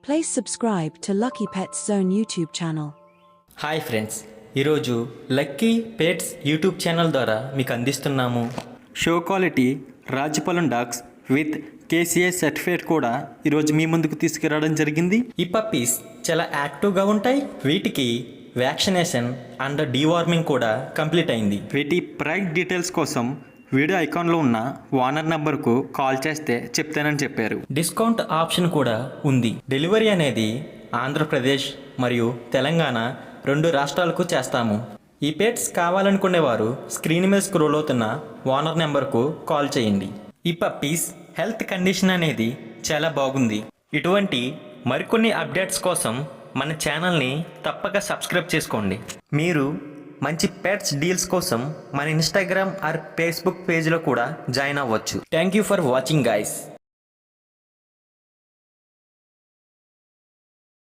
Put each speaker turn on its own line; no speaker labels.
Please subscribe to Lucky Pets Zone YouTube channel.
Hi friends, ఈరోజు lucky pets YouTube channel ద్వారా మీకు అందిస్తున్నాము show quality Rajapalem dogs with KCA certificate కూడా ఈరోజు మీ ముందుకు తీసుకురావడం జరిగింది. ఈ పప్పీస్ చాలా యాక్టివ్గా ఉంటాయి. వీటికి వ్యాక్సినేషన్ అండ్ డీవార్మింగ్ కూడా కంప్లీట్ అయింది. వీటి ప్రైస్ డీటెయిల్స్ కోసం వీడియో ఐకాన్లో ఉన్న ఓనర్ నంబర్కు కాల్ చేస్తే చెప్తానని చెప్పారు. డిస్కౌంట్ ఆప్షన్ కూడా ఉంది. డెలివరీ అనేది ఆంధ్రప్రదేశ్ మరియు తెలంగాణ 2 రాష్ట్రాలకు చేస్తాము. ఈ పెట్స్ కావాలనుకునేవారు స్క్రీన్ మీద స్క్రోల్ అవుతున్న ఓనర్ నెంబర్కు కాల్ చేయండి. ఈ పప్పీస్ హెల్త్ కండిషన్ అనేది చాలా బాగుంది. ఇటువంటి మరికొన్ని అప్డేట్స్ కోసం మన ఛానల్ని తప్పక సబ్స్క్రైబ్ చేసుకోండి. మీరు మంచి పెట్స్ డీల్స్ కోసం మన ఇన్స్టాగ్రామ్ ఆర్ ఫేస్బుక్ పేజ్లో కూడా జాయిన్ అవ్వచ్చు. Thank you for watching guys.